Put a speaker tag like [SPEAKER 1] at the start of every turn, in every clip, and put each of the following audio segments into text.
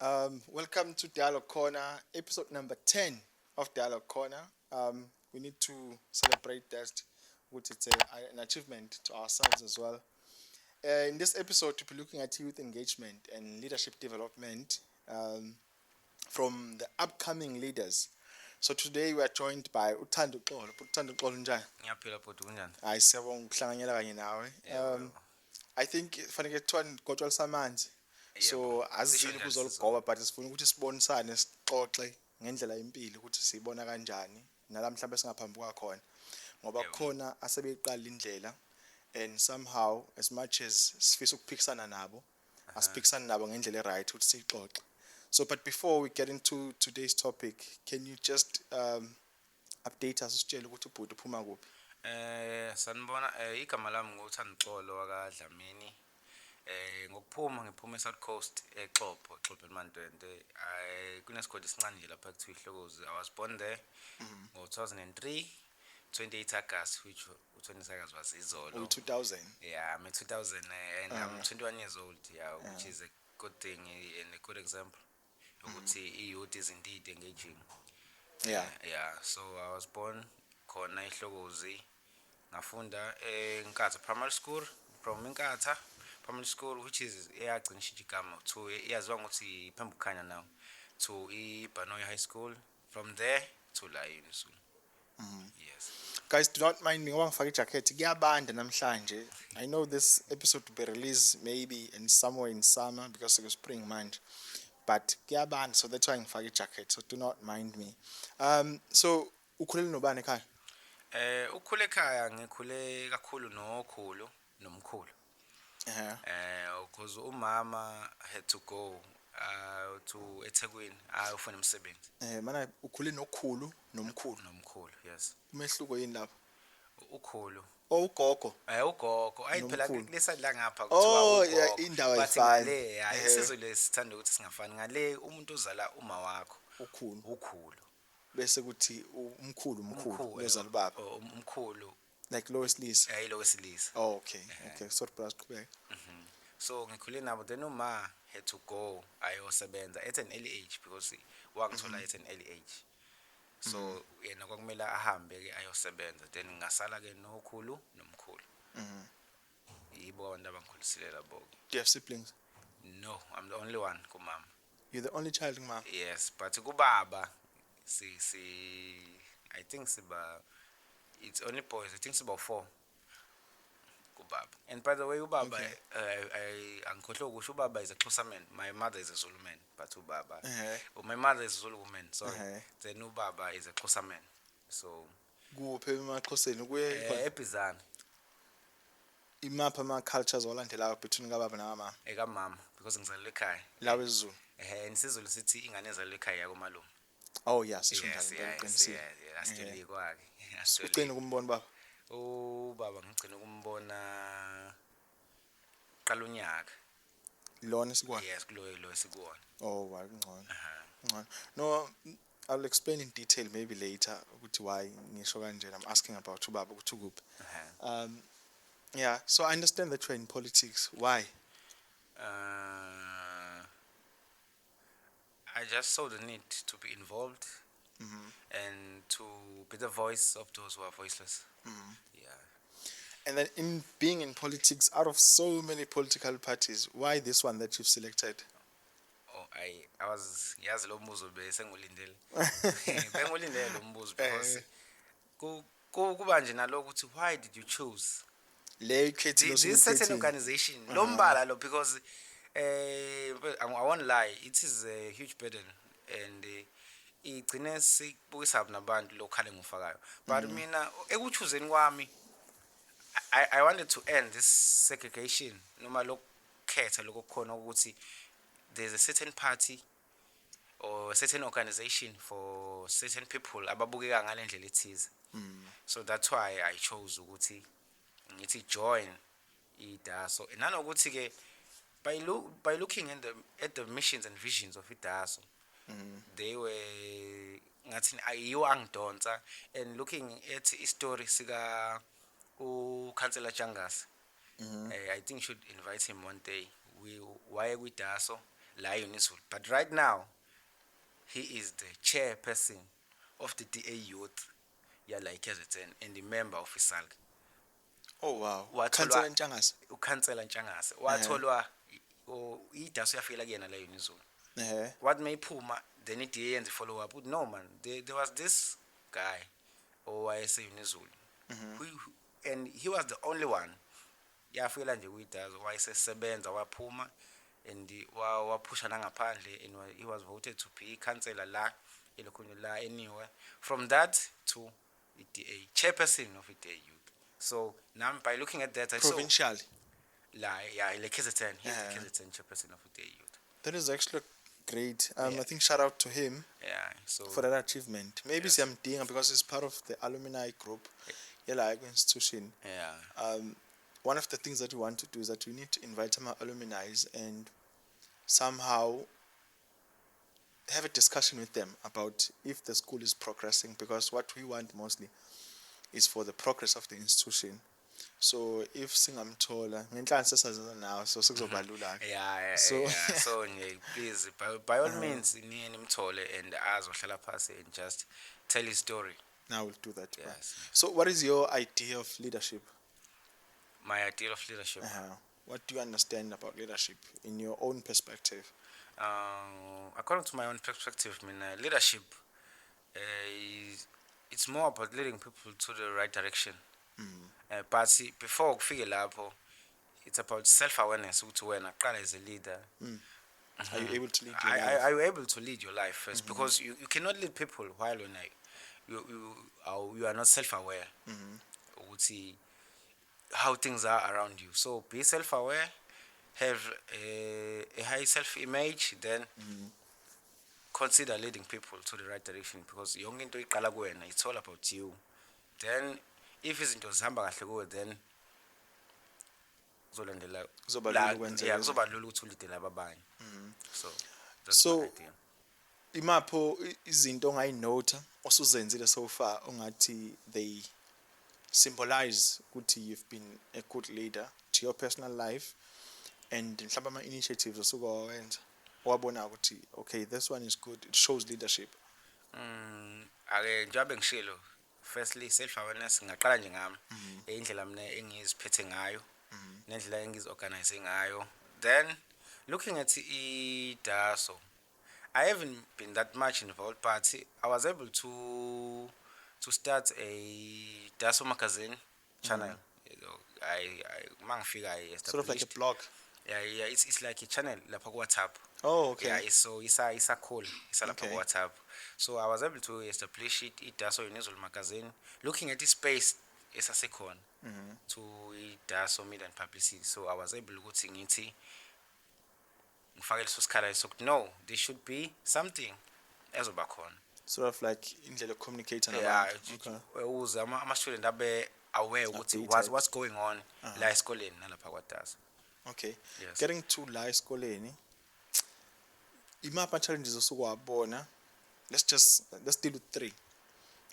[SPEAKER 1] Welcome to Dialogue Corner, episode number 10 of Dialogue Corner. We need to celebrate that, which it's an achievement to ourselves as well. In this episode, we'll be looking at youth engagement and leadership development from the upcoming leaders. So today we are joined by Thanduxolo. Thanduxolo njani?
[SPEAKER 2] Ngiyaphila bhuti kunjani?
[SPEAKER 1] Hayi siyabonga ukuhlanganyela kanye nawe. I think fanele kuthiwa nigotshwalisa amanzi. So asizile ukuzoligoba but sifuna ukuthi sibonisane sixoxe ngendlela yempilo ukuthi siyibona kanjani nala mhlawumbe singaphambi kwakhona ngoba kukhona asebeyiqala indlela and somehow as much as sifisa ukuphikisana nabo asiphikisana nabo ngendlela right ukuthi sixoxe. So but before we get into today's topic, can you just update us usitshele ukuthi ubhuti uphuma kuphi?
[SPEAKER 2] Sanibona igama lami nguThanduxolo Dlamini. Ngiphuma eSouth Coast eXhopho eMandwende. Kunesigodi esincane nje lapha kuthiwa iHlokozi. I was born there ngo-2003, 28 August, which 20 August was izolo.
[SPEAKER 1] 2000.
[SPEAKER 2] Yeah, I'm 2000 and I'm 21 years old, which is a good thing and a good example. ukuthi youth is indeed engaging.
[SPEAKER 1] Yeah.
[SPEAKER 2] So I was born khona eHlokozi. Ngafunda eNkatha Primary School, from Nkatha Primary School, which is eyagcinisha igama to iyaziwa ngokuthi iPhembukhanya now, to iBhanoyi High School, from there to la Unizulu. Yes.
[SPEAKER 1] Guys, do not mind me ngoba ngifaka ijacket. Kuyabanda namhlanje. I know this episode will be released maybe in somewhere in summer because it was spring manje. But kuyabanda, so that's why ngifaka ijacket. So do not mind me. So ukhulele nobani ekhaya?
[SPEAKER 2] Ukhule ekhaya ngikhule kakhulu nokhulu nomkhulu. Because umama had to go to eThekwini ufuna umsebenzi.
[SPEAKER 1] Mana ukhule nokhulu nomkhulu.
[SPEAKER 2] Yes.
[SPEAKER 1] Umehluko yini lapha?
[SPEAKER 2] Ukhulu.
[SPEAKER 1] Oh ugogo.
[SPEAKER 2] Ugogo ayiphela lesadla ngapha
[SPEAKER 1] kuthiwa ugogo. Oh yeah, indawo ayifani.
[SPEAKER 2] Le isizwe lesithanda ukuthi singafani ngale umuntu ozala uma wakho ukhulu.
[SPEAKER 1] Bese kuthi umkhulu lozala baba.
[SPEAKER 2] Umkhulu
[SPEAKER 1] like lowesilisa.
[SPEAKER 2] Lowesilisa.
[SPEAKER 1] Oh okay. Sorry brother qhubeka.
[SPEAKER 2] So ngikhule nabo then uma had to go ayosebenza at an early age because wangithola at an early age. So yena kwakumele ahambe ke ayosebenza then ngasala ke nokhulu nomkhulu. Yibo abantu abangikhulisile labo.
[SPEAKER 1] Do you have siblings?
[SPEAKER 2] No, I'm the only one kumama.
[SPEAKER 1] You're the only child kumama?
[SPEAKER 2] Yes, but kubaba I think it's only boys. I think it's about 4. Kubaba. And by the way, ubaba angikhohlwe ukusho ubaba is a Xhosa man. My mother is a Zulu man, but ubaba. My mother is a Zulu woman, sorry. Then ubaba is a Xhosa man. So
[SPEAKER 1] kuphi emaXhoseni kuye
[SPEAKER 2] eBizana.
[SPEAKER 1] Imapha ama cultures olandelayo between kababa namama.
[SPEAKER 2] Ekamama because ngizalelwe ekhaya.
[SPEAKER 1] Lawe isiZulu.
[SPEAKER 2] Isizulu sithi ingane ezalelwe ekhaya yakomalume.
[SPEAKER 1] Oh yes, sisho njalo
[SPEAKER 2] qinisile. Asitoli kwake.
[SPEAKER 1] Ucina ukumbona baba?
[SPEAKER 2] Baba ngicina ukumbona qala unyaka.
[SPEAKER 1] Lona sikwana?
[SPEAKER 2] Yes, lo sikuwona.
[SPEAKER 1] Oh, wa ngcono. No, I'll explain in detail maybe later ukuthi why ngisho kanje. I'm asking about ubaba ukuthi kuphi. Yeah, so I understand that you're in politics. Why?
[SPEAKER 2] I just saw the need to be involved and to be the voice of those who are voiceless. Yeah.
[SPEAKER 1] And then in being in politics, out of so many political parties, why this one that you've selected?
[SPEAKER 2] Oh, I was yazi lo mbuzo bese ngulindele. Bengulindele lo mbuzo because kuba nje naloko ukuthi why did you choose this certain organization? Lombala lo because I won't lie, it is a huge burden and igcine sikubuyisa nabantu lokhale ngufakayo. But mina ekuchuzeni kwami I wanted to end this segregation noma lokukhetha lokukhona ukuthi there's a certain party or a certain organization for certain people ababukeka ngalendlela ethize. So that's why I chose ukuthi ngithi join iDASO. Nanokuthi ke by looking at the missions and visions of iDASO, they were ngathi ayiyo angidonsa, and looking at history sika uKhansela Jangas, I think should invite him one day. Why we DASO la Unizulu. But right now, he is the chairperson of the DA youth yala KZN and the member of ISALG.
[SPEAKER 1] Oh wow.
[SPEAKER 2] Watholwa
[SPEAKER 1] Councillor Ntshangase.
[SPEAKER 2] ukhansela Ntshangase. Watholwa idaso yafika kuyena la Unizulu. What may Puma, then it and the follow up. No man, there was this guy, or I say Unizulu, and he was the only one. Yeah, I feel like with us. Why say Sebenza, wa Puma, and the wa pusha nangaphandle, and he was voted to be councillor la, anyway. From that to the chairperson of the youth. So now by looking at that, I saw
[SPEAKER 1] Provincial.
[SPEAKER 2] Like KZN, he's the KZN chairperson of the youth.
[SPEAKER 1] That is actually great. I think shout out to him for that achievement. Maybe some thing because he's part of the alumni group, like institution. One of the things that we want to do is that we need to invite some alumni and somehow have a discussion with them about if the school is progressing, because what we want mostly is for the progress of the institution. So if singamthola ngenhlanhla sesazenza now so sekuzoba lula.
[SPEAKER 2] So please by all means nimthole and azohlala phasi and just tell his story.
[SPEAKER 1] Now we'll do that. Yes. So what is your idea of leadership?
[SPEAKER 2] My idea of leadership.
[SPEAKER 1] What do you understand about leadership in your own perspective?
[SPEAKER 2] According to my own perspective, leadership it's more about leading people to the right direction. But see, before ukufike lapho, it's about self-awareness. When I as a leader,
[SPEAKER 1] are you able to lead your life?
[SPEAKER 2] Are you able to lead your life first? Because you cannot lead people while you are not self-aware. Would see how things are around you. So be self-aware, have a high self-image, then consider leading people to the right direction. Because it's all about you. Then if izinto zihamba kahle kuwe, then kuzolandela kuzoba lula ukuthi ulide laba abanye. So that's my idea.
[SPEAKER 1] Imapho izinto ongayinota osuzenzile so far ongathi they symbolize ukuthi you've been a good leader to your personal life, and mhlawumbe ama initiatives osuke wawenza wabona ukuthi okay, this one is good, it shows leadership.
[SPEAKER 2] Ake njengoba ngishilo, firstly self-awareness ngaqala nje ngami indlela mina engiziphethe ngayo nendlela engizorganize ngayo. Then looking at DASO, I haven't been that much involved, but I was able to start a DASO magazine channel. I established
[SPEAKER 1] sort of like a blog.
[SPEAKER 2] It's like a channel lapha ku WhatsApp.
[SPEAKER 1] Oh, okay.
[SPEAKER 2] So it's a call, it's lapha ku WhatsApp. So I was able to establish DASO Unizulu magazine, looking at this space esasekhona to DASO media and publicity. So I was able ukuthi ngithi ngifake leso sikhala sokuthi no, there should be something ezoba khona.
[SPEAKER 1] Sort of like indlela communicate nabantu.
[SPEAKER 2] Uze ama student abe aware ukuthi what's going on la esikoleni nalapha kwa DASO.
[SPEAKER 1] Okay. Yes. Getting to la esikoleni, imapha challenges osuke wabona. Let's deal with 3.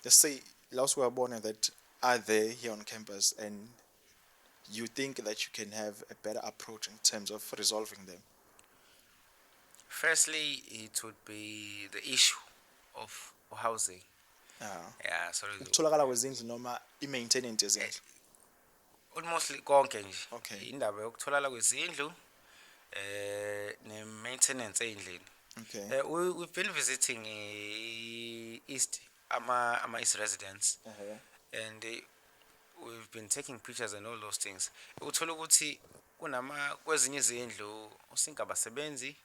[SPEAKER 1] Let's say last we born that are there here on campus and you think that you can have a better approach in terms of resolving them.
[SPEAKER 2] Firstly, it would be the issue of housing. So
[SPEAKER 1] ukutholakala kwezindlu noma i-maintenance yezindlu.
[SPEAKER 2] Almost konke nje.
[SPEAKER 1] Okay.
[SPEAKER 2] Indaba yokutholakala kwezindlu ne-maintenance eyindlini.
[SPEAKER 1] Okay.
[SPEAKER 2] We've been visiting East East residents, and we've been taking pictures and all those things. Uthola ukuthi kunama kwezinye izindlu usingabasebenzi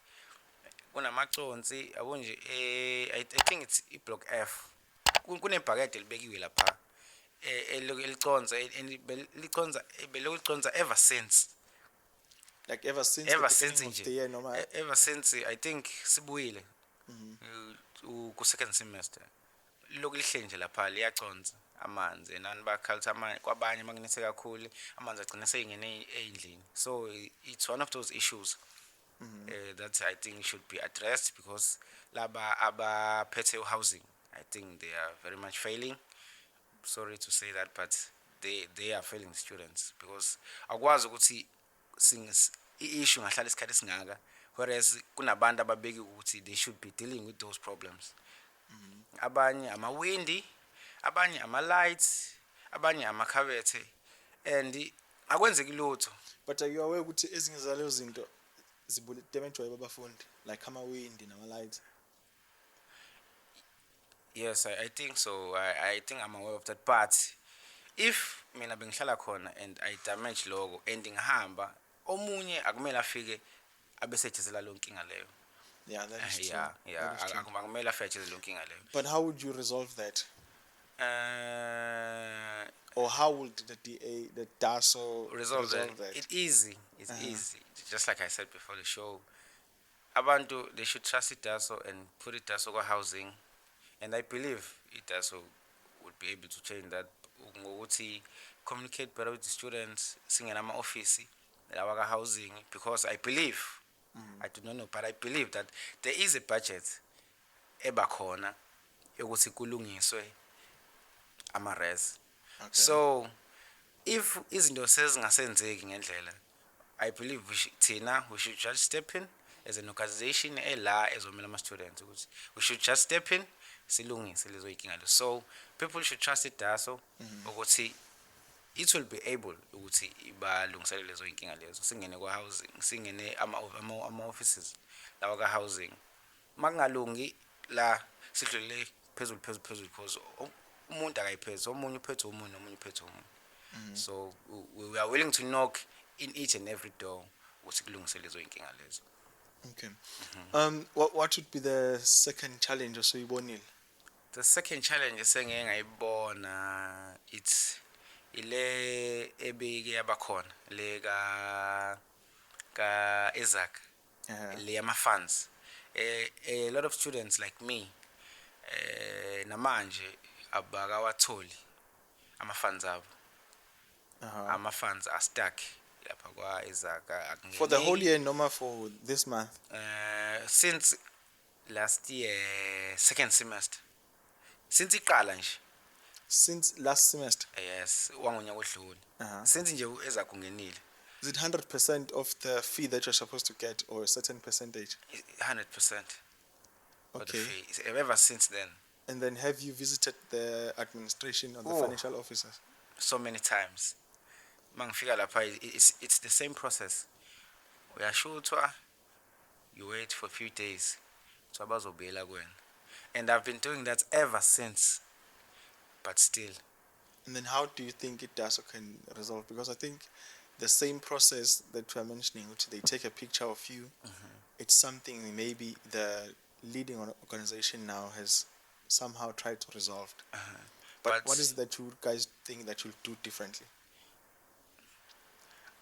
[SPEAKER 2] kunamaconsi abonje I think it's block F. Kunebhakede libekiwe lapha eliconza liconza ever since.
[SPEAKER 1] Like ever since
[SPEAKER 2] nje ever since I think sibuyile ku second semester lokulihle nje lapha liyaconza amanzi nani bakhalisa amanzi kwabanye makunethe kakhulu amanzi agcina seyingene endlini. So it's one of those issues that I think should be addressed, because laba abaphethe housing, I think they are very much failing. Sorry to say that, but they are failing students, because akwazi ukuthi issue ngahlala isikhathi singaka whereas kunabantu ababeki ukuthi they should be dealing with those problems. Abanye ama-windy, abanye ama-lights, abanye amakhabethe, and akwenzeki lutho.
[SPEAKER 1] But are you aware ukuthi ezinye zalezo zinto damage abafundi like ama-wind nama-lights?
[SPEAKER 2] Yes, I think so. I think I'm aware of that. But if mina bengihlala khona and I damage logo and ngihamba, omunye akumele afike abesethezela lo nkinga leyo.
[SPEAKER 1] Yeah, that is true.
[SPEAKER 2] Yeah. Akumele afethezela lo nkinga leyo.
[SPEAKER 1] But how would you resolve that? Or how would the DASO resolve that?
[SPEAKER 2] It's easy. It's easy. Just like I said before the show, abantu, they should trust it DASO and put it DASO housing. And I believe it DASO would be able to change that. Ngokuthi communicate better with the students, singing ama office, our housing, because I believe, I do not know, but I believe that there is a budget ebakhona yokuthi kulungiswe ama-res. So if izinto sezingasenzeki ngendlela, I believe we should just step in as an organization ezomela ama-students ukuthi we should just step in silungise lezo yinkinga lezo. So people should trust it DASO ukuthi it will be able ukuthi ibalungisele lezo yinkinga lezo, singene kwa-housing, singene ama-offices lawa ka-housing. Makungalungi la sidlulele phezulu because umuntu akayipheze, omunye uphethe omunye nomunye uphethe omunye. So we are willing to knock in each and every door ukuthi kulungise lezo yinkinga lezo.
[SPEAKER 1] Okay. What would be the second challenge osuyibonile?
[SPEAKER 2] The second challenge esengeke ngayibona it's ile ebike yabakhona le ka Isaac, le yama funds. A lot of students like me namanje abakawatholi ama funds abo. Ama funds are stuck lapha kwa Isaac.
[SPEAKER 1] For the whole year, no more for this month?
[SPEAKER 2] Since last year, second semester. Since iqala nje.
[SPEAKER 1] Since last semester?
[SPEAKER 2] Yes, wangonyaka odlule. Since nje Isaac ungenile.
[SPEAKER 1] Is it 100% of the fee that you're supposed to get, or a certain percentage?
[SPEAKER 2] 100%.
[SPEAKER 1] Okay.
[SPEAKER 2] Of the fee. Ever since then.
[SPEAKER 1] And then have you visited the administration or the financial officers?
[SPEAKER 2] So many times. Mangifika lapha, it's the same process. We are sure you wait for a few days. So abazobuyela kuwena. And I've been doing that ever since. But still.
[SPEAKER 1] And then how do you think it DASO can resolve? Because I think the same process that we are mentioning, which they take a picture of you, it's something maybe the leading organization now has somehow tried to resolve. But what is it that you guys think that you'll do differently?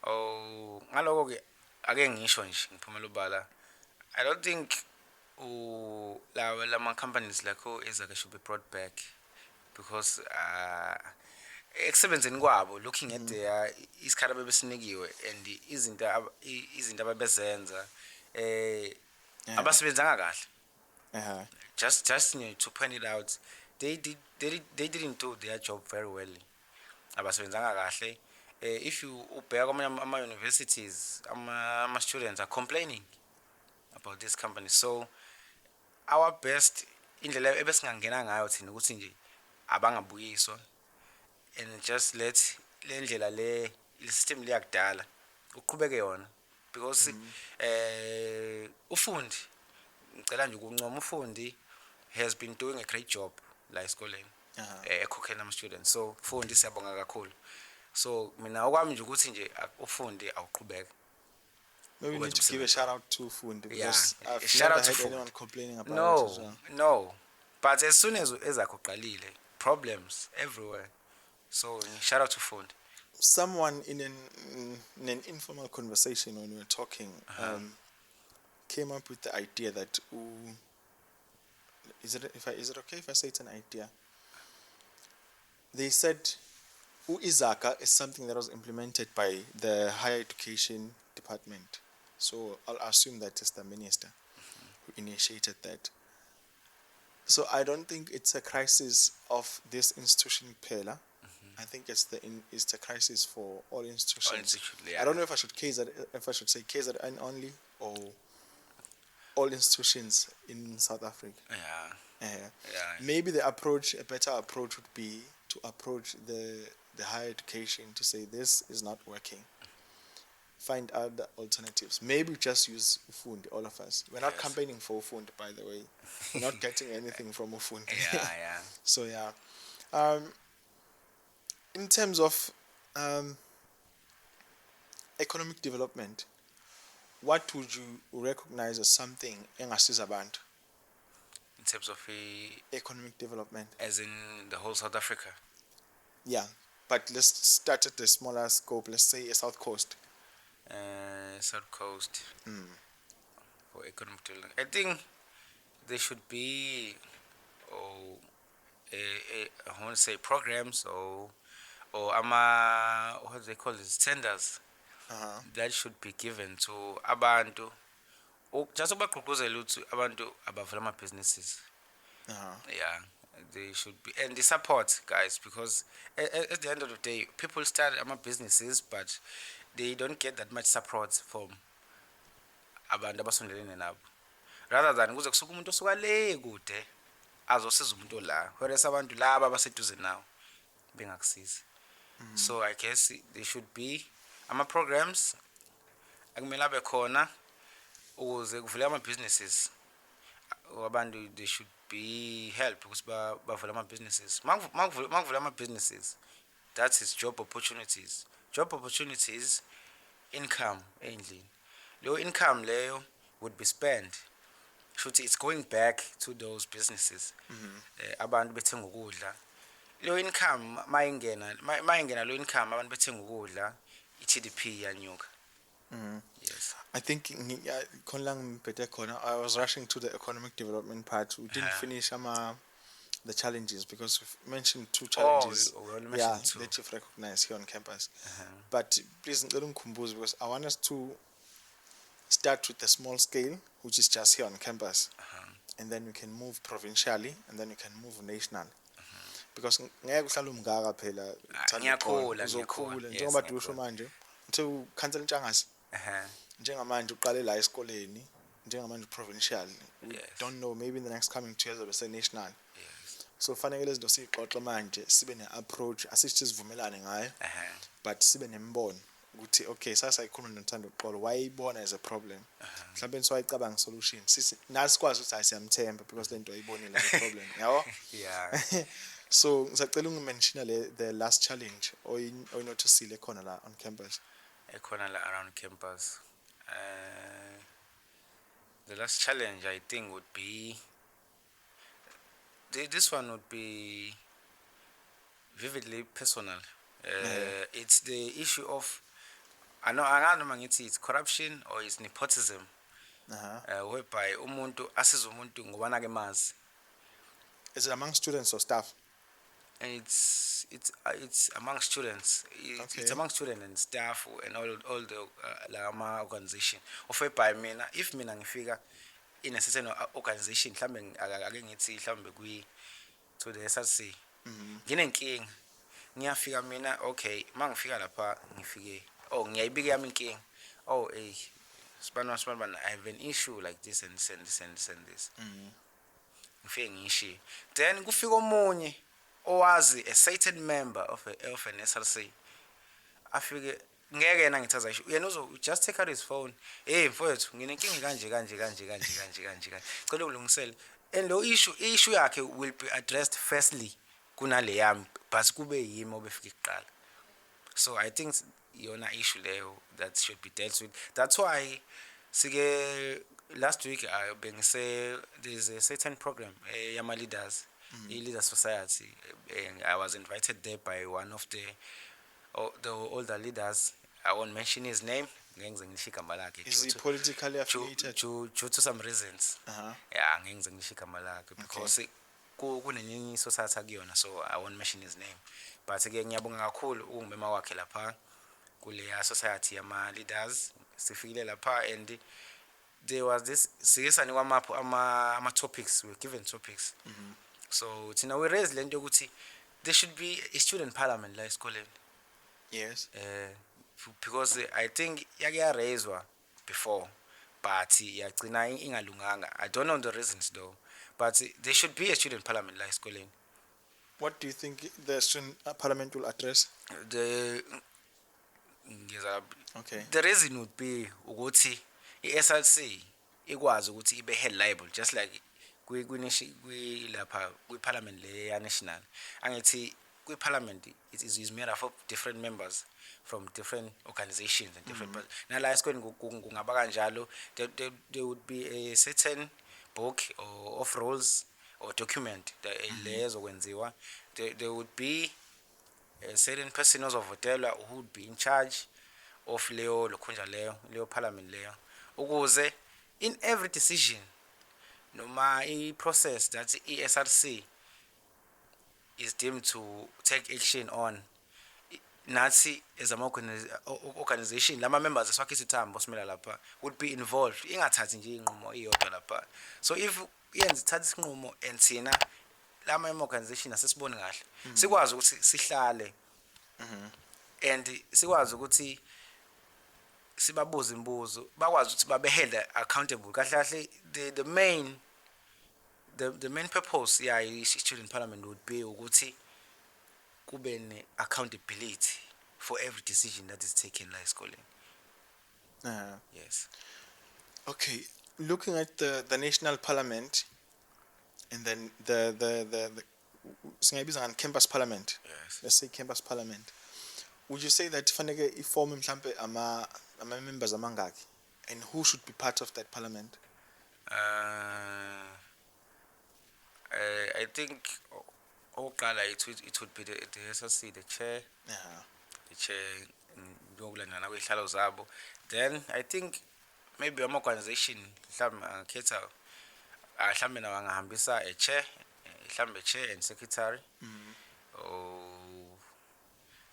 [SPEAKER 2] Oh, ngaloko ke ake ngisho nje ngiphumela ubala. I don't think lama companies like Isaac should be brought back because eksebenzeni kwabo looking at their isikhala bebesinikiwe and izinto ababezenza abasebenzanga kahle. Just to point it out, they didn't do their job very well. Abasebenzanga kahle. If you ubheka ama universities, ama students are complaining about this company. So our best indlela ebesingangena ngayo thina ukuthi nje abangabuyiswa and just let le ndlela le system liyakudala uqhubeke yona because ufundi ngicela nje ukuncoma ufundi has been doing a great job la esikoleni ekhokhela ama students. So ufundi siyabonga kakhulu. So mina okwami nje ukuthi nje ufundi awuqhubeka.
[SPEAKER 1] Maybe we need to give a shout out to FUNDI because I've
[SPEAKER 2] shout
[SPEAKER 1] never
[SPEAKER 2] out to
[SPEAKER 1] heard
[SPEAKER 2] FUNDI.
[SPEAKER 1] anyone complaining about it as well.
[SPEAKER 2] No. But as soon as Ezakho uqalile, problems everywhere. So shout out to FUNDI.
[SPEAKER 1] Someone in an informal conversation when we were talking came up with the idea that is it okay if I say it's an idea? They said Izaka is something that was implemented by the higher education department. So I'll assume that it's the minister who initiated that. So I don't think it's a crisis of this institution Pela. I think it's the crisis for all institutions. I don't know if I should say KZN only or all institutions in South Africa.
[SPEAKER 2] Yeah.
[SPEAKER 1] Maybe a better approach would be to approach the higher education to say this is not working. Find other alternatives. Maybe just use FUNDI, all of us. We're not campaigning for FUNDI, by the way. We're not getting anything from FUNDI.
[SPEAKER 2] Yeah.
[SPEAKER 1] So in terms of economic development, what would you recognize as something engasiza abantu?
[SPEAKER 2] In terms of
[SPEAKER 1] Economic development,
[SPEAKER 2] as in the whole South Africa.
[SPEAKER 1] Yeah, but let's start at the smaller scope. Let's say a South Coast.
[SPEAKER 2] South Coast. For economic development, I think there should be, I want to say programs or what they call it, tenders that should be given to abantu. Just about proposal to abantu abavula businesses. Yeah, they should be, and the support, guys, because at the end of the day, people start businesses, but they don't get that much support from abantu abasondelene nabo. Rather than kuze kusuka umuntu osuka le kude azosiza umuntu la, whereas abantu laba abaseduze nawo bengakusiza. So I guess there should be programs akumele abe khona ukuze kuvule businesses. Abantu, they should be help ukuthi bavule businesses. Makuvula businesses, that is job opportunities. Job opportunities, income endlini. Low income leyo would be spent. It's going back to those businesses. Abantu bethenga ukudla. Low income mayingena low income abantu bethenga ukudla, i-GDP yanyuka. Yes.
[SPEAKER 1] I think I was rushing to the economic development part. We didn't finish the challenges because we've mentioned two challenges. That you've recognized here on campus. But please don't confuse, because I want us to start with the small scale, which is just here on campus, and then we can move provincially, and then we can move national. Because ngeke uhlale umngaka phela
[SPEAKER 2] ngiyakhula
[SPEAKER 1] njengoba dusho manje until cancel ntshangase njengamanje uqale la esikoleni njengamanje provincial, we don't know, maybe in the next coming 2 years bese national. So fanele lezi ndo sixoxe manje sibe ne-approach asithi sivumelane ngayo, but sibe nembono ukuthi okay sasa ikhuluma noThanduxolo wayibona as a problem, mhlawumbe siwayicabanga solution sisi nasikwazi ukuthi asiyamthemba because lento ayibonile as a problem yabo. So ngisacela ungimention the last challenge oyinothosile khona la on campus.
[SPEAKER 2] Ekhona la around campus. The last challenge I think would be this one would be vividly personal. It's the issue of I don't know it's corruption or it's nepotism. Whereby umuntu asiza umuntu ngobana ke mazi.
[SPEAKER 1] Is it among students or staff?
[SPEAKER 2] It's among students. It's among students and staff and all the lama organization. Whereby mina, if mina ngifika in a certain organization, mhlambe ake ngithi mhlambe to the SRC. Nginenkinga. Ngiyafika mina, okay, mangifika lapha ngifike. Ngiyayibika yami inkinga. Sibana I have an issue like this and this. Ngifike ngishi. Then kufika omunye owazi a certain member of an SRC. Afike ngeke yena ngithaza isho. Yena just take out his phone. Mfowethu nginenkinga kanje. Cela ulungisele. And lo issue yakhe will be addressed firstly kunale yami, but kube yimi obefika iqala. So I think yona issue there that should be dealt with. That's why last week I say there's a certain program, Yama Leaders, Leader Society, and I was invited there by one of the older leaders. I won't mention his name.
[SPEAKER 1] Is he politically affiliated?
[SPEAKER 2] Due to some reasons. Because kunenye society akuyona, so I won't mention his name. But again, ngiyabonga kakhulu ungumema wakhe lapha kule society yama leaders sifikile lapha, and there was this seriously ama topics, we given topics. So tina we raised lento ukuthi there should be a student parliament la esikoleni.
[SPEAKER 1] Yes.
[SPEAKER 2] Because I think yake raised before, but yagcina ingalunganga. I don't know the reasons though, but there should be a student parliament la esikoleni.
[SPEAKER 1] What do you think the student parliament will address? Okay.
[SPEAKER 2] The reason would be ukuthi i-SRC ikwazi ukuthi ibe held liable just like lapha kwi-parliament le ya national. Angithi kwi-parliament it is made up of different members from different organizations and different nala esikoleni kungaba kanjalo. There would be a certain book or of rules or document lezo kwenziwa. There would be a certain person ozovotelwa who would be in charge of leyo parliament leyo, ukuze in every decision noma process that i-SRC is deemed to take action on, nathi as an organization lama members eswakhe isithambo simela lapha would be involved, ingathathi nje inqumo iyodwa lapha. So if yenza ithatha isinqumo and thina lama organization asesibone kahle sikwazi ukuthi sihlale and sikwazi ukuthi sibabuza imibuzo, bakwazi ukuthi babe held accountable kahle kahle. The main purpose ya student parliament would be ukuthi kube ne accountability for every decision that is taken la esikoleni. Yes.
[SPEAKER 1] Okay, looking at the national parliament and then the singayibiza ngani campus parliament.
[SPEAKER 2] Yes.
[SPEAKER 1] Let's say campus parliament. Would you say that faneke iform mhlambe ama members amangaki, and who should be part of that parliament?
[SPEAKER 2] I think it would be the SRC, the chair. The chair ngokulandana kwehlalo zabo. Then I think maybe ama organization mhlambe angakhetha mhlambe nawo angahambisa a chair, mhlambe chair and secretary. Or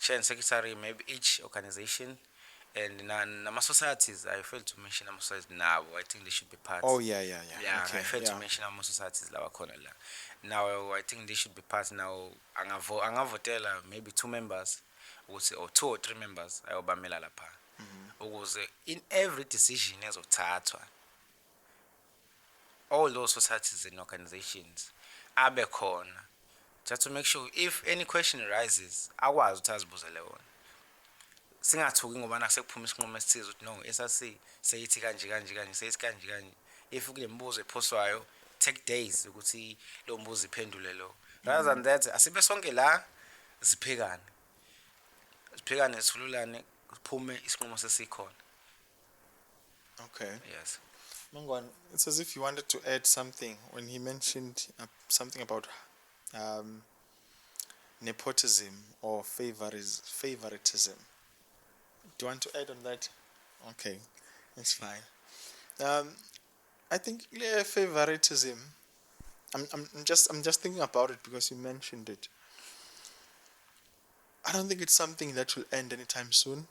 [SPEAKER 2] chair and secretary, maybe each organization. And nama societies, I failed to mention nama societies now. I think they should be part.
[SPEAKER 1] Oh yeah.
[SPEAKER 2] Okay, I failed to mention nama societies la wakhona la. Now I think they should be part now. Angavotela maybe 2 members, or 2 or 3 members ayobamela lapha. Ukuze in every decision ezothathwa, all those societies and organizations abe khona, just to make sure if any question arises, akwazi ukuthi azibuzele wona. Singathuki ngoba nakusephuma isinqumo esithize ukuthi no SRC seyithi kanje seyithi kanje. If kule mbuzo ephoswayo take days ukuthi lo mbuzo iphendule lo. Rather than that asibe sonke la ziphekane sithululane kuphume isinqumo sesikhona.
[SPEAKER 1] Okay.
[SPEAKER 2] Yes.
[SPEAKER 1] Mangwane, it's as if you wanted to add something when he mentioned something about nepotism or favoritism. Do you want to add on that? Okay, that's fine. I think favoritism. I'm just thinking about it because you mentioned it. I don't think it's something that will end anytime soon.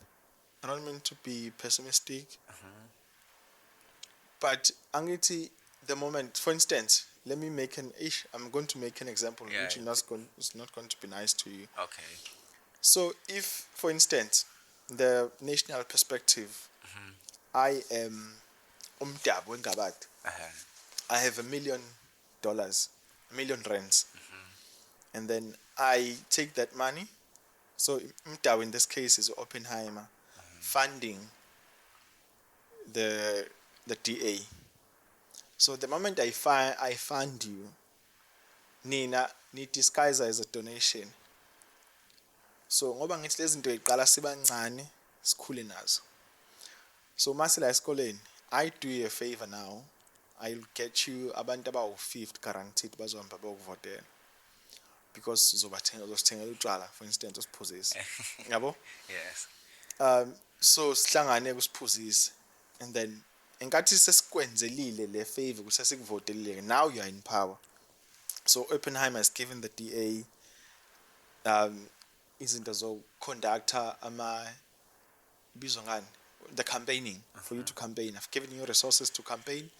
[SPEAKER 1] I don't mean to be pessimistic, but angithi the moment. For instance, I'm going to make an example, which is not going to be nice to you.
[SPEAKER 2] Okay.
[SPEAKER 1] So if, for instance, the national perspective, I am umdabu wengabat. I have $1 million, $1 million rands, and then I take that money. So umdabu in this case is Oppenheimer, funding the DA. So the moment I fund you, nina ni disguise as a donation. So ngoba ngithi lezi zinto iqala sibancane sikhule nazo. So masila esikoleni, I do you a favor now. I'll get you abantu abawu-50 guaranteed bazohamba bayokuvotela. Because uzosithengela utshwala, for instance, usiphuzise. Yabo?
[SPEAKER 2] Yes.
[SPEAKER 1] So sihlangane kusiphuzise, and then enkathi sesikwenzelile le favor ukuthi sesikuvotelile, now you are in power. So Oppenheimer has given the DA izinto zoconductor the campaigning for you to campaign. I've given you resources to campaign.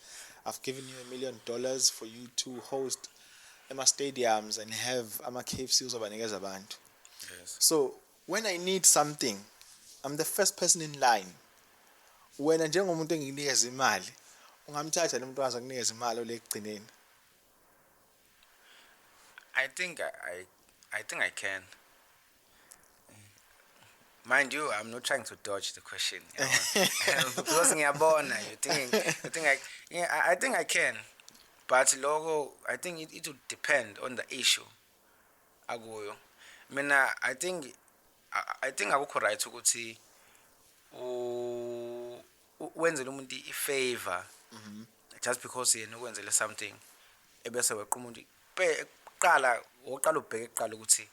[SPEAKER 1] I've given you $1 million for you to host stadiums and have KFC uzobanikeza abantu.
[SPEAKER 2] Yes.
[SPEAKER 1] So when I need something, I'm the first person in line. When njengomuntu enginikeza imali, ungamthatha lo muntu wazi akunikeza imali olekugcineni?
[SPEAKER 2] I think I can. Mind you, I'm not trying to dodge the question. Because ngiyabona, you think I think I can. But logo, I think it would depend on the issue. Akuyo. Mina, I think akukho right ukuthi wenzele umuntu ifavor just because yena ukwenzele something ebese weqa umuntu qala oqala ubheke kuqala ukuthi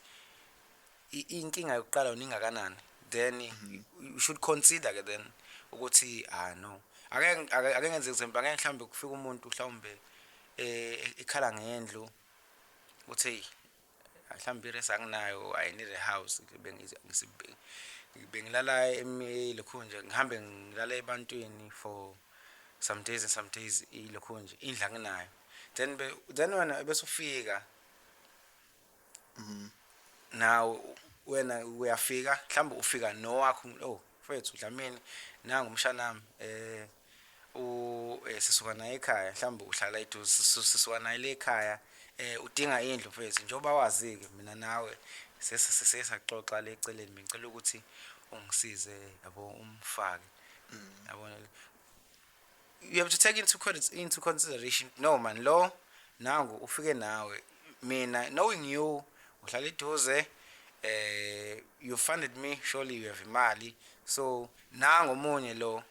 [SPEAKER 2] inkinga yokuqala uningakanani, then you should consider ke then ukuthi no ake ngenze example, ake mhlambe kufika umuntu mhlawumbe ikhala ngendlu uthi mhlambe iresa anginayo, I need a house, bengilala eLekhunje, ngihambe ngilala ebantwini for some days and some days iLekhunje, indlu anginayo, then wena bese ufika now wena uyafika mhlambe ufika nowakho, oh mfethu Dlamini nangu umshanami sisuka naye ekhaya, mhlambe uhlala eduze, sisuka naye le ekhaya, udinga indlu mfethu, njengoba wazike mina nawe sesaxoxa le eceleni, ngicela ukuthi ungisize yabo umfake, yabona. You have to take into consideration, no man, lo nangu ufike nawe, mina knowing you uhlala eduze, you funded me, surely you have imali, so nangu omunye lo,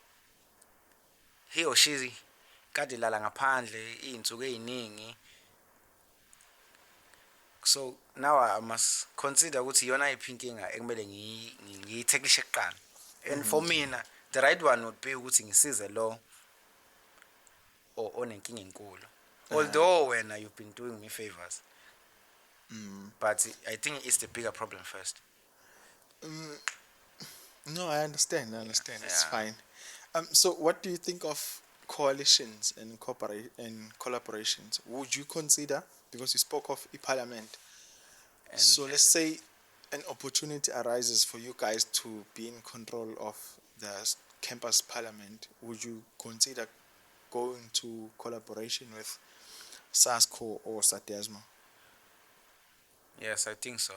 [SPEAKER 2] he or she kade lala ngaphandle izinsuku eziningi, so now I must consider ukuthi yona iphinkinga ekumele ngiyitheklishe kuqala, and for mina the right one would be ukuthi ngisize lo onenkinga enkulu, although when you've been doing me favors, but I think it's the bigger problem first.
[SPEAKER 1] No, I understand. It's fine. So what do you think of coalitions and collaborations? Would you consider, because you spoke of parliament, and so let's say an opportunity arises for you guys to be in control of the campus parliament, would you consider going to collaboration with SASCO or SADESMO?
[SPEAKER 2] Yes, I think so.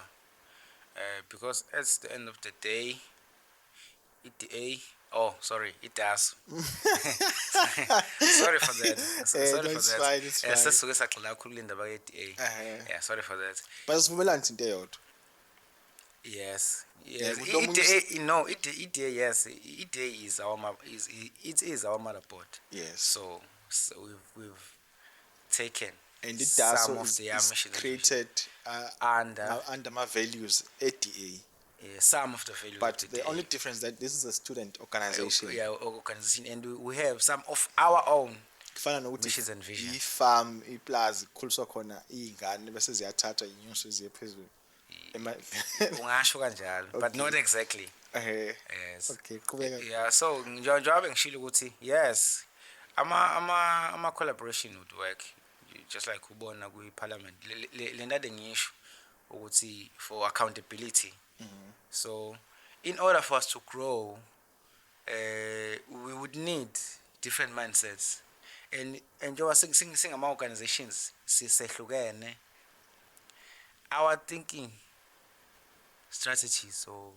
[SPEAKER 2] Because at the end of the day, it does. Sorry for that. Sorry for that.
[SPEAKER 1] It's fine.
[SPEAKER 2] Yeah, sorry for that.
[SPEAKER 1] But it's
[SPEAKER 2] yes. It is our motherboard.
[SPEAKER 1] Yes.
[SPEAKER 2] So we've taken,
[SPEAKER 1] and
[SPEAKER 2] some of the
[SPEAKER 1] is created under my values, ADA.
[SPEAKER 2] Some of the values.
[SPEAKER 1] But the only difference that this is a student organization.
[SPEAKER 2] Organization, and we have some of our own missions and visions.
[SPEAKER 1] Farm, plaza, kulso khona ingane bese ziyathathwa inyuso ziye phezulu.
[SPEAKER 2] Ungasho kanjalo, but not exactly. Yes.
[SPEAKER 1] Okay, qhubeka.
[SPEAKER 2] Yeah, so njengoba ngishilo ukuthi yes, ama collaboration would work, just like ubona ku parliament. Le ndade ngisho ukuthi for accountability. So in order for us to grow, we would need different mindsets, and njengoba singama organizations sisehlukene, our thinking strategies or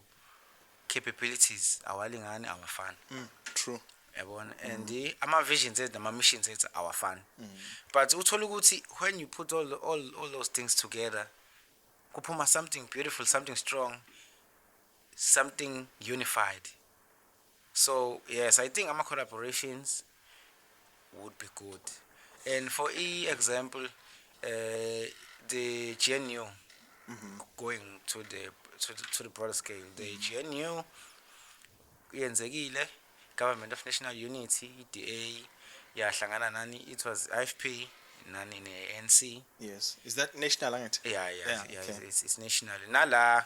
[SPEAKER 2] capabilities awalingani awafani.
[SPEAKER 1] True.
[SPEAKER 2] Yabona, and ama visions and ama missions awafani. But uthola ukuthi when you put all those things together, kuphuma something beautiful, something strong, something unified. So yes, I think our collaborations would be good. And for example, the GNU, going to the broader scale, the GNU yenzekile, Government of National Unity, DA yahlangana nani, it was IFP nani ne NC.
[SPEAKER 1] Yes, is that national, ain't it?
[SPEAKER 2] Yeah,
[SPEAKER 1] okay.
[SPEAKER 2] It's national. Nala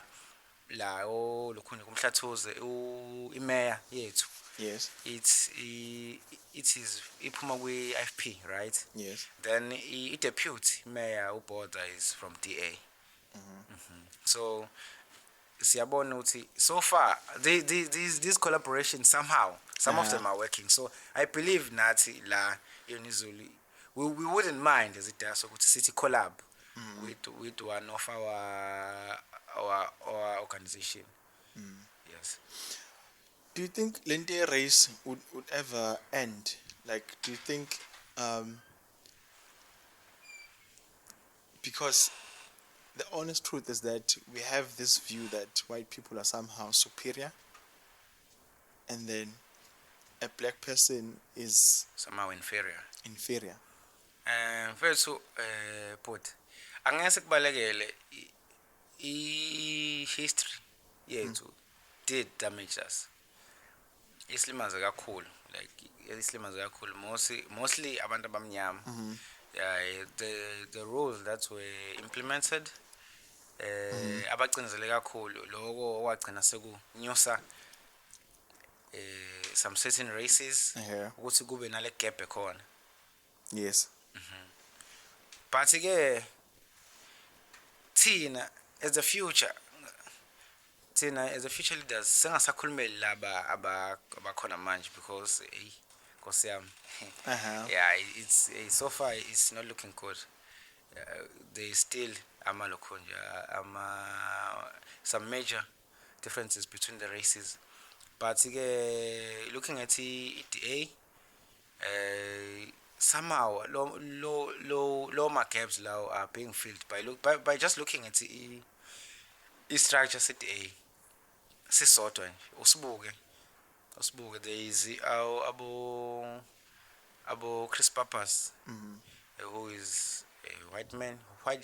[SPEAKER 2] lokhunye kumhlathuze imayor yethu.
[SPEAKER 1] Yes.
[SPEAKER 2] It is iphuma kwi IFP, right?
[SPEAKER 1] Yes.
[SPEAKER 2] Then deputy mayor uBorder is from DA. So siyabona ukuthi so far these collaborations somehow some of them are working, so I believe nathi la Unizulu we wouldn't mind as it does ukuthi sithi collab with one of our organization. Yes.
[SPEAKER 1] Do you think lente race would ever end? Like, do you think because the honest truth is that we have this view that white people are somehow superior, and then a black person is
[SPEAKER 2] Somehow inferior.
[SPEAKER 1] First,
[SPEAKER 2] Put angeke kubalekele history yethu did damage us. Islimaze kakhulu, like islimaze kakhulu mostly abantu abamnyama. Yeah, the rules that were implemented abagcinezele kakhulu lokho okwagcina sekunyusa some certain races ukuthi kube nale gap ekhona.
[SPEAKER 1] Yes.
[SPEAKER 2] But ke thina as a future leaders sengasakhulumeli laba abakhona manje, because Nkosi yami yeah, it's so far it's not looking good. There is still some major differences between the races, but looking at the EDA, somehow low gaps now are being filled by just looking at the structure CDA. Sisodwa nje usibuke there is abo Chris Papas, who is a white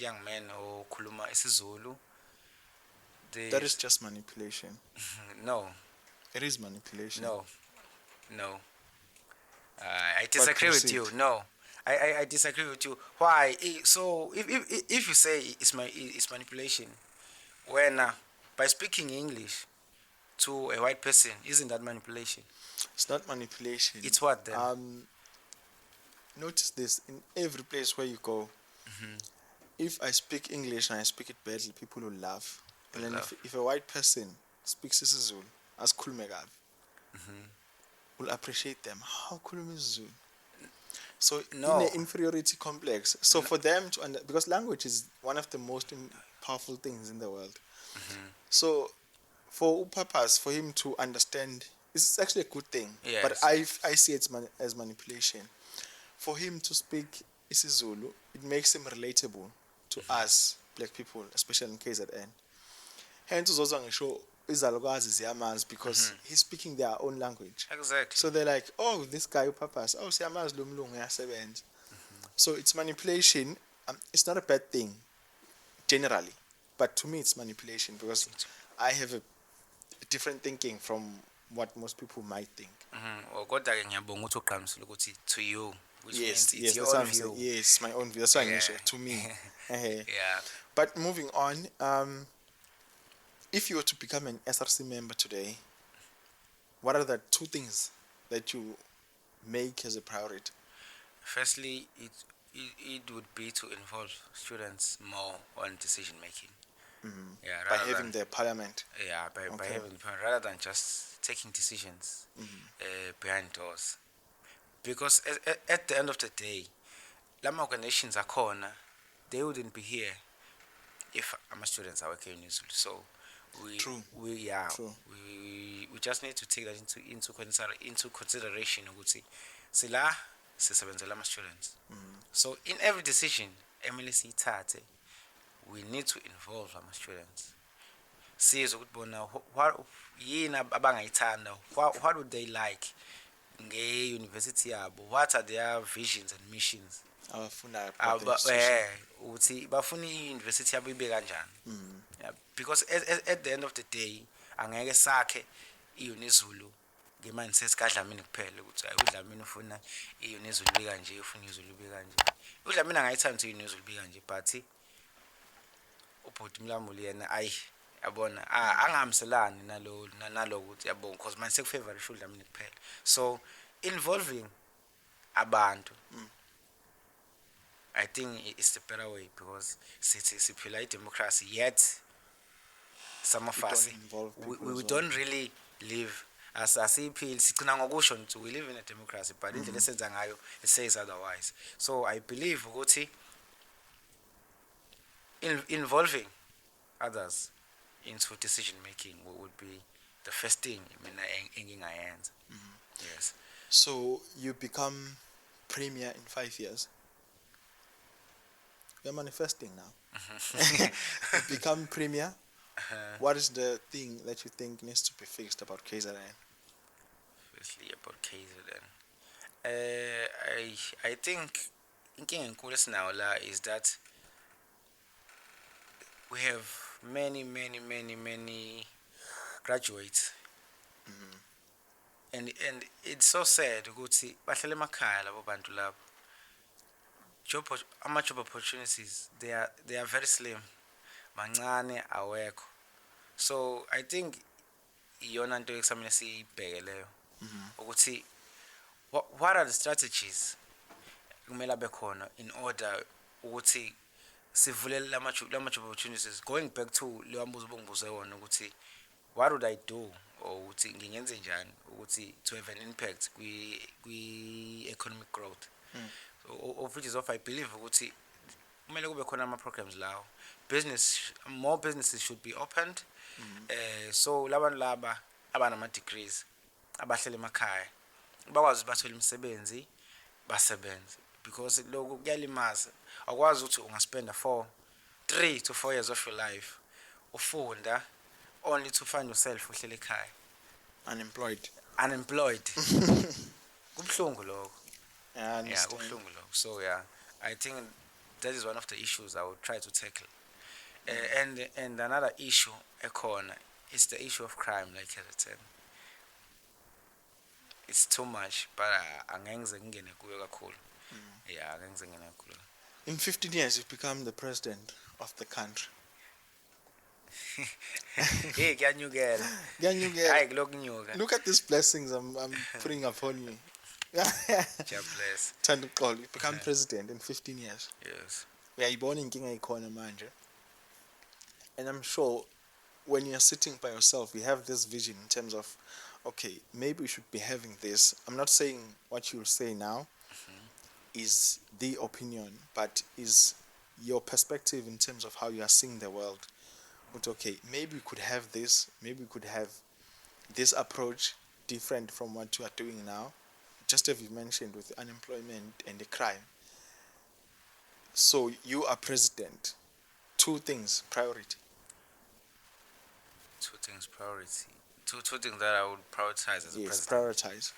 [SPEAKER 2] young man who khuluma isiZulu.
[SPEAKER 1] That is just manipulation.
[SPEAKER 2] No,
[SPEAKER 1] it is manipulation.
[SPEAKER 2] No, I disagree with you. No, I disagree with you. Why? So if you say it's manipulation, when by speaking English to a white person, isn't that manipulation?
[SPEAKER 1] It's not manipulation.
[SPEAKER 2] It's what then?
[SPEAKER 1] Notice this in every place where you go. If I speak English and I speak it badly, people will laugh. And then if a white person speaks isiZulu as kulmegab, will appreciate them. How khuluma isiZulu? So
[SPEAKER 2] no.
[SPEAKER 1] In the inferiority complex. So for them to because language is one of the most powerful things in the world. So for purpose, for him to understand, it's actually a good thing.
[SPEAKER 2] Yes.
[SPEAKER 1] But I see it as manipulation. For him to speak isiZulu, it makes him relatable to us black people, especially in KZN. Hence, also show izalukazi ziyamazi because he's speaking their own language.
[SPEAKER 2] Exactly.
[SPEAKER 1] So they're like, oh, this guy upapas, oh, siyamazi lo mlungu uyasebenza. So it's manipulation. It's not a bad thing, generally, but to me it's manipulation because I have a different thinking from what most people might think.
[SPEAKER 2] Kodwa ke ngiyabonga ukuthi uqhamisile ukuthi to you, which
[SPEAKER 1] yes,
[SPEAKER 2] means it's
[SPEAKER 1] yes,
[SPEAKER 2] your own view.
[SPEAKER 1] Yes, my own view. That's why I mentioned to me.
[SPEAKER 2] Yeah.
[SPEAKER 1] But moving on, if you were to become an SRC member today, what are the two things that you make as a priority?
[SPEAKER 2] Firstly, it would be to involve students more on decision making. Yeah,
[SPEAKER 1] by having the parliament.
[SPEAKER 2] Yeah, by having the parliament, rather than just taking decisions behind doors. Because at the end of the day, lama organizations are corner, they wouldn't be here if our students are working in Unizulu. So we just need to take that into consideration. Sila sisebenzela ama students. So in every decision, MLC Tate, we need to involve our students. See what would they like in university? What are their visions and missions? University because at the end of the day, angeke sakhe iUnizulu ngemindset kaDlamini kuphela ukuthi uDlamini ufuna iUnizulu bikanje ufuna iUnizulu bikanje. uDlamini angayithanda iUnizulu bikanje, but ubhuti Mlamuli yena yabona angahamselani nalo ukuthi yabona because manje sekufavorisha uDlamini kuphela. So involving abantu, I think it's the better way because siphila democracy, yet some of
[SPEAKER 1] You
[SPEAKER 2] us
[SPEAKER 1] don't involve people
[SPEAKER 2] we
[SPEAKER 1] as well.
[SPEAKER 2] don't really live as asiphili sigcina ngokusho ngithi we live in a democracy, but indlela esenza ngayo it says otherwise. So I believe ukuthi involving others into decision making would be the first thing mina engingayenza. Yes.
[SPEAKER 1] So you become premier in 5 years. You're manifesting now. You become premier. What is the thing that you think needs to be fixed about KZN?
[SPEAKER 2] Firstly, about KZN. I think inkinga enkulu esinayo la is that we have many graduates. And it's so sad ukuthi bahlala emakhaya labo bantu labo. Job opportunities they are very slim. Mancane awekho. So I think iyona nto eksamele siyibheke leyo ukuthi what are the strategies kumele abekhona in order ukuthi sivule lama job opportunities, going back to leyo mbuzo bongibuze wona ukuthi what would I do or ukuthi ngingenze njani ukuthi to have an impact kwi economic growth. So of which is of I believe ukuthi kumele kube khona ama programs lawo. More businesses should be opened. So labantu laba abanama degrees abahlele emakhaya bakwazi bathola imisebenzi basebenze, because lokho kuyalimaza. Akwazi ukuthi ungaspenda 3 to 4 years of your life ufunda only to find yourself uhlele ekhaya unemployed. Kubhlungu lokho.
[SPEAKER 1] Yeah,
[SPEAKER 2] kubhlungu lokho. So yeah, I think that is one of the issues I would try to tackle. And another issue ekhona is the issue of crime, like I said. It's too much, but angengze ngene kuyo kakhulu. Yeah, angengze ngene kuyo.
[SPEAKER 1] In 15 years, you've become the president of the country.
[SPEAKER 2] Hey, kuyanyukela. Hayi kulokunyuka.
[SPEAKER 1] Look at these blessings I'm putting upon you.
[SPEAKER 2] God bless.
[SPEAKER 1] Thanduxolo, you become president in 15 years.
[SPEAKER 2] Yes.
[SPEAKER 1] Uyayibona inkinga ikhona manje. And I'm sure when you're sitting by yourself, you have this vision in terms of, okay, maybe we should be having this. I'm not saying what you'll say now is the opinion, but is your perspective in terms of how you are seeing the world. But okay, maybe we could have this, maybe we could have this approach different from what you are doing now, just as you mentioned with unemployment and the crime. So you are president. 2 things, priority.
[SPEAKER 2] 2 things priority. Two things that I would prioritize as a president.
[SPEAKER 1] Yes, prioritize.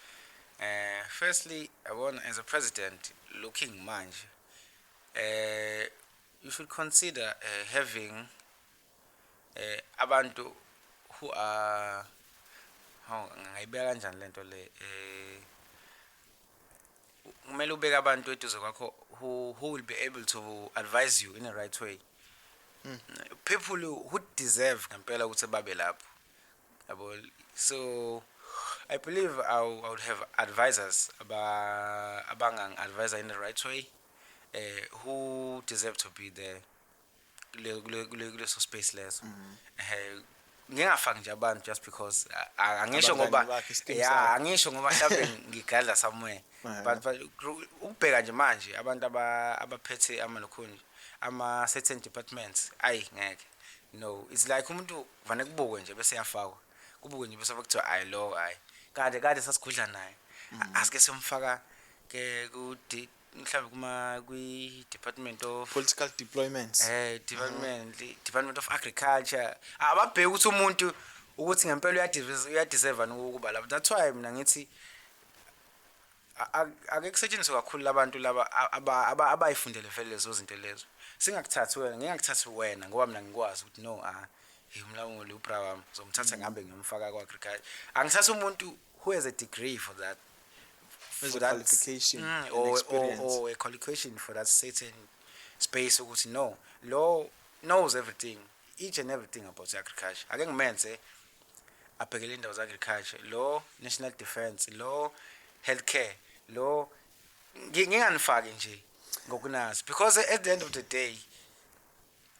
[SPEAKER 2] Firstly, I want, as a president, looking manje, you should consider having abantu who are ngayibeka kanjani lento le kumele ubeke abantu eduze kwakho who will be able to advise you in the right way. People who deserve ngempela ukuthi babe lapho. So I believe I would have advisors abangang advisor in the right way, who deserve to be there kuleso space leso. Ngingafaki nje abantu just because angisho ngoba angisho ngoba mhlawumbe ngigadla somewhere, but ukubheka nje manje abantu abaphethe ama certain departments ngeke. No, it's like umuntu vane kubukwe nje bese yafakwa kubukwe nje bese bakuthiwa kade sasigudla naye asike simfaka ke mhlawumbe kwi department of
[SPEAKER 1] political deployments.
[SPEAKER 2] Department of Agriculture. Ababheka ukuthi umuntu ukuthi ngempela uyadeserve ukuba lapho. That's why mina ngithi ake kusetshenziswe kakhulu labantu laba abayifundele vele lezo zinto lezo. Singakuthathi wena, ngingakuthathi wena ngoba mina ngikwazi ukuthi no umlawuli upra wami zomthatha ngambe ngiyomfaka kwa agriculture. Angithatha umuntu who has a degree for that,
[SPEAKER 1] for that qualification
[SPEAKER 2] or a qualification for that certain space ukuthi no law knows everything, each and everything about agriculture. Ake ngimenze abhekele indawo za agriculture, law, national defense, law, healthcare, law. Nginganifaki nje ngokunazi, because at the end of the day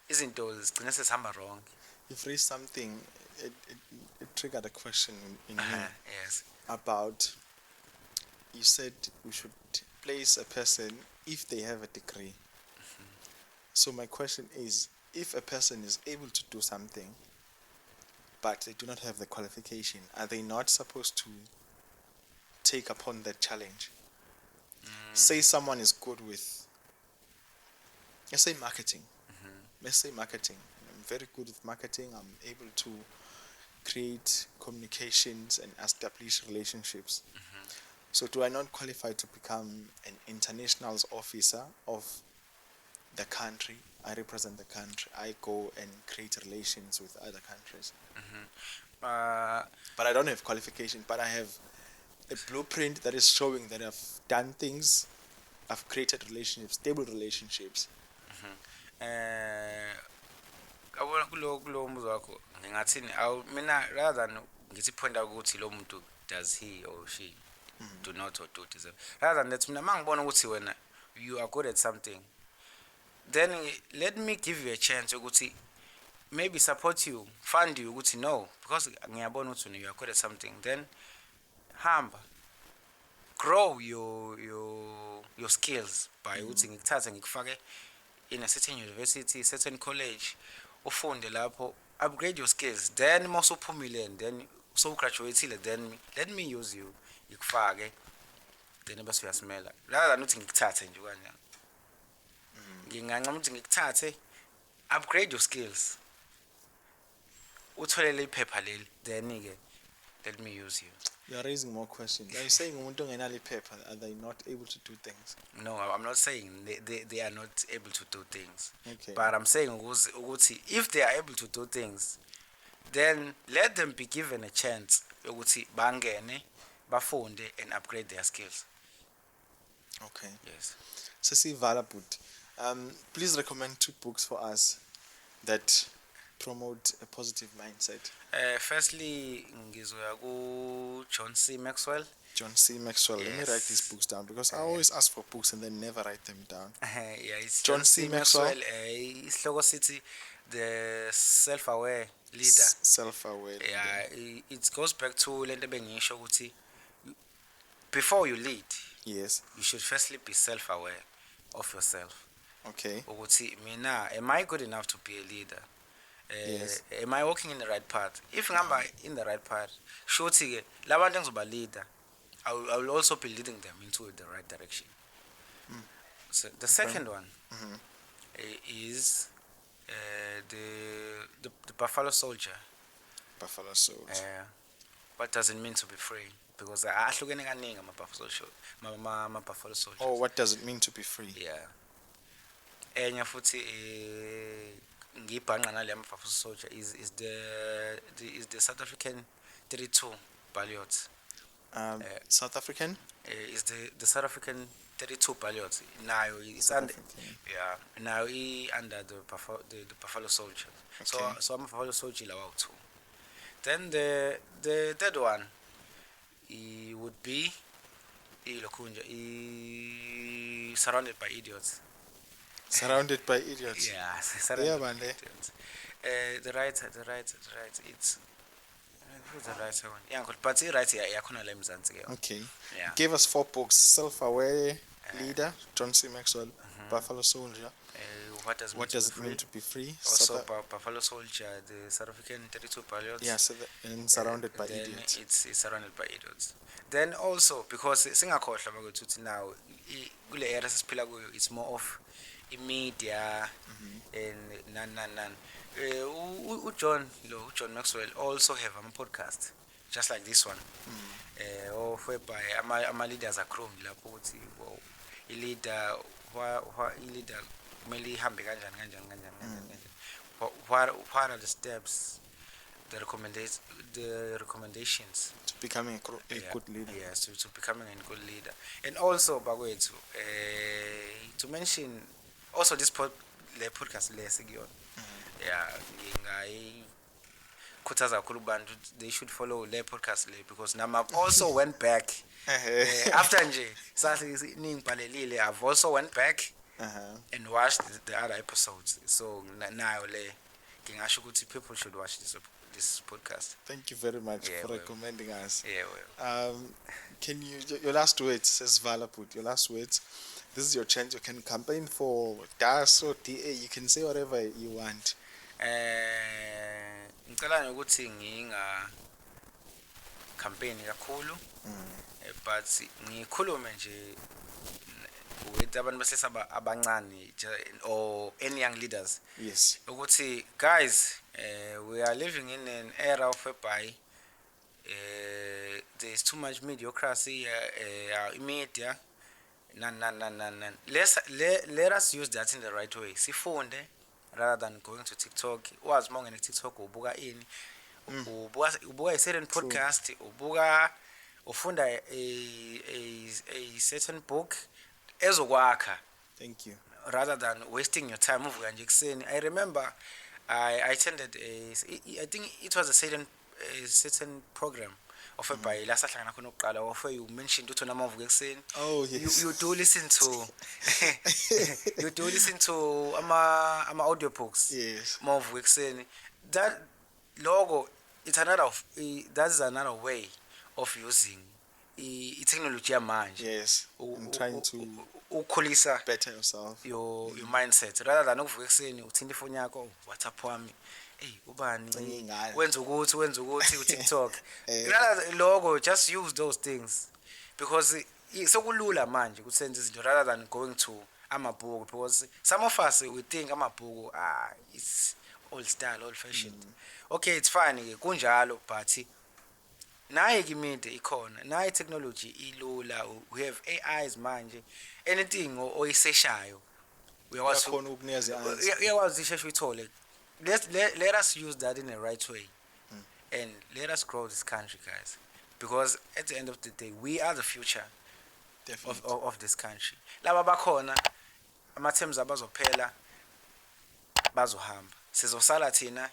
[SPEAKER 2] izinto zigcina sesihamba wrong.
[SPEAKER 1] you've raised something. It triggered a question in me
[SPEAKER 2] Yes.
[SPEAKER 1] about. You said we should place a person if they have a degree. So my question is, if a person is able to do something, but they do not have the qualification, are they not supposed to take upon that challenge? Say someone is good with, let's say marketing. Let's say marketing. I'm very good with marketing. I'm able to create communications and establish relationships. So do I not qualify to become an international officer of the country? I represent the country. I go and create relations with other countries. But I don't have qualification, but I have a blueprint that is showing that I've done things, I've created relationships, stable relationships.
[SPEAKER 2] Awona kulo mbuzo wakho ngingathini mina rather than ngithi point out ukuthi lo muntu does he or she do not or do deserve, rather than that mina mangibona ukuthi wena you are good at something, then let me give you a chance ukuthi maybe support you, fund you ukuthi no, because ngiyabona ukuthi you are good at something, then hamba grow your skills by ukuthi ngikuthathe ngikufake in a certain university, certain college, ufunde lapho, upgrade your skills, then mase uphumile and then so graduate, then let me use you ngikufake, then bese uyasimela, rather than ukuthi ngikuthathe nje kanjani. Ngingancama ukuthi ngikuthathe, upgrade your skills, utholele iphepha leli, then ke let me use you.
[SPEAKER 1] You are raising more questions. Are you saying umuntu ongenalo iphepha, are they not able to do things?
[SPEAKER 2] No, I'm not saying they are not able to do things.
[SPEAKER 1] Okay.
[SPEAKER 2] But I'm saying ukuthi if they are able to do things, then let them be given a chance ukuthi bangene, bafunde and upgrade their skills.
[SPEAKER 1] Okay.
[SPEAKER 2] Yes.
[SPEAKER 1] Sisi Valaput, please recommend 2 books for us that promote a positive mindset.
[SPEAKER 2] Firstly, ngizoya ku John C. Maxwell.
[SPEAKER 1] John C. Maxwell.
[SPEAKER 2] Yes.
[SPEAKER 1] Let me write these books down because I always ask for books and then never write them down.
[SPEAKER 2] Yeah, it's
[SPEAKER 1] John C. Maxwell.
[SPEAKER 2] Isihloko sithi the self-aware leader.
[SPEAKER 1] Self-aware leader.
[SPEAKER 2] Yeah, it goes back to lento bengisho ukuthi before you lead,
[SPEAKER 1] yes,
[SPEAKER 2] you should firstly be self-aware of yourself.
[SPEAKER 1] Okay.
[SPEAKER 2] Ukuthi mina, am I good enough to be a leader?
[SPEAKER 1] Yes.
[SPEAKER 2] Am I walking in the right path? If ngihamba in the right path, shothi ke labantu engizoba leader, I will also be leading them into the right direction. So the second one is the Buffalo Soldier.
[SPEAKER 1] Buffalo Soldier.
[SPEAKER 2] What does it mean to be free? Because ahlukene kaningi ama Buffalo Soldiers.
[SPEAKER 1] Oh, what does it mean to be free?
[SPEAKER 2] Yeah. Enya futhi ngibhanqa nale ama Buffalo Soldier is the South African 32 Balliot.
[SPEAKER 1] South African?
[SPEAKER 2] Is the South African 32 Balliot. Now it's under now under the Buffalo Soldier.
[SPEAKER 1] Okay.
[SPEAKER 2] So I'm a Buffalo Soldier lawa too. Then the third one, it would be surrounded by idiots.
[SPEAKER 1] Surrounded by idiots.
[SPEAKER 2] Yeah, surrounded by idiots. The right. It's who's the right one? Yeah, but the right here,
[SPEAKER 1] Okay.
[SPEAKER 2] Yeah.
[SPEAKER 1] Give us 4 books: Self-Aware Leader, John C. Maxwell, Buffalo Soldier.
[SPEAKER 2] What does
[SPEAKER 1] it mean to be free?
[SPEAKER 2] Also, Buffalo Soldier, the South African 32 Balliot.
[SPEAKER 1] Yeah, and surrounded by idiots.
[SPEAKER 2] It's surrounded by idiots. Then also, because singakhohlwa bakwethu now, kule era sesiphila kuyo, it's more of media and nan. John Maxwell also have a podcast, just like this one. Or whereby ama leaders are chrome lapho ukuthi leader leader kumele ihambe kanjani. What are the steps, the recommendations
[SPEAKER 1] to becoming a good leader?
[SPEAKER 2] Yes, to becoming a good leader. And also bakwethu to mention also this podcast le sigion. Khuthaza kakhulu bantu they should follow le podcast le, because now I've also went back after nje sathi ningibhalelile, I've also went back and watched the other episodes. So nayo le ngingasho ukuthi people should watch this podcast.
[SPEAKER 1] Thank you very much for recommending us.
[SPEAKER 2] Yeah,
[SPEAKER 1] Can you, your last words, says Valaput, your last words. This is your chance. You can campaign for DASO, DA. You can say whatever you want.
[SPEAKER 2] Ngicela nje ukuthi nginga campaign kakhulu, but ngikhulume nje with abantu basesaba abancane or any young leaders.
[SPEAKER 1] Yes.
[SPEAKER 2] Ukuthi guys, we are living in an era of whereby there's too much mediocrity, media. None. Let us use that in the right way. Sifunde rather than going to TikTok. Was more in TikTok ubuka ini. Ubuka a certain podcast, ubuka ufunda a certain book ezokwakha.
[SPEAKER 1] Thank you.
[SPEAKER 2] Rather than wasting your time uvuka nje kuseni. I remember I attended I think it was a certain program of a by last hlangana khona oqala of you mentioned ukuthi una mavuka ekuseni.
[SPEAKER 1] Oh yes.
[SPEAKER 2] You do listen to ama audiobooks.
[SPEAKER 1] Yes.
[SPEAKER 2] Mavuka ekuseni. That logo that is another way of using technology manje.
[SPEAKER 1] Yes. I'm trying to
[SPEAKER 2] ukhulisa
[SPEAKER 1] better yourself.
[SPEAKER 2] Your mindset rather than ukuvuka ekuseni uthinta ifoni yakho WhatsApp wami. Hey, ubani wenza ukuthi uTikTok. Logo, just use those things because sokulula manje ukuthi senze izinto rather than going to amabhuku, because some of us we think amabhuku it's old style, old fashioned. Okay, it's fine kunjalo, but naye kimide ikhona, naye technology ilula. We have AIs manje, anything oyiseshayo
[SPEAKER 1] uyakhona ukunikeza answer.
[SPEAKER 2] Uyakwazi isheshe uyithole. Let us use that in the right way, and let us grow this country, guys, because at the end of the day we are the future of this country. Laba bakhona ama-terms abazophela bazohamba, sizosala thina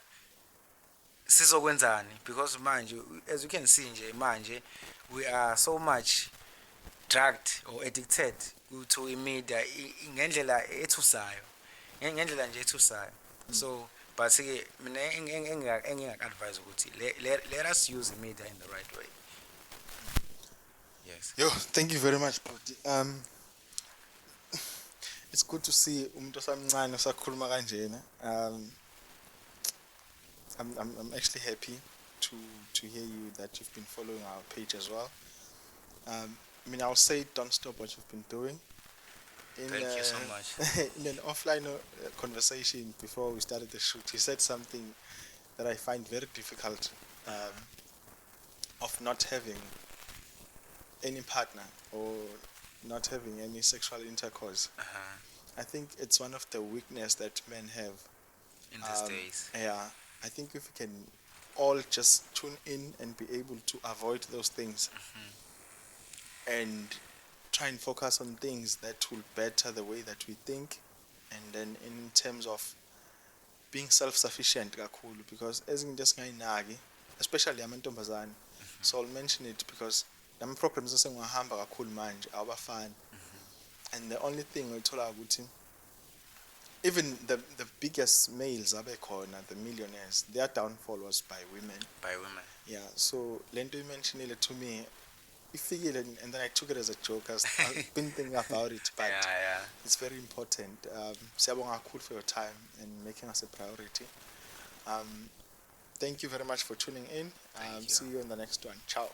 [SPEAKER 2] sizokwenzani, because manje as you can see nje manje we are so much drugged or addicted to media ngendlela ethusayo, ngendlela nje ethusayo. So but mina engingak-advise ukuthi let us use the media in the right way. Yes.
[SPEAKER 1] Yo, thank you very much, Bodi. It's good to see umuntu osamncane osakhuluma kanjena. I'm actually happy to hear you that you've been following our page as well. I mean, I'll say don't stop what you've been doing.
[SPEAKER 2] Thank you so much.
[SPEAKER 1] In an offline conversation before we started the shoot, he said something that I find very difficult, of not having any partner or not having any sexual intercourse. I think it's one of the weakness that men have
[SPEAKER 2] in these days.
[SPEAKER 1] Yeah, I think if we can all just tune in and be able to avoid those things and try and focus on things that will better the way that we think, and then in terms of being self-sufficient kakhulu, because ezinto esingayinaki, especially amantombazane. So I'll mention it because nama programs esengihamba kakhulu manje awabafani, and the only thing uyithola ukuthi even the biggest males abekhona, the millionaires, their downfall was by women. Yeah, so lento you mentioned it to me, and then I took it as a joke. I've been thinking about it, but it's very important. Siyabonga kakhulu for your time and making us a priority. Thank you very much for tuning in. See you in the next one. Ciao.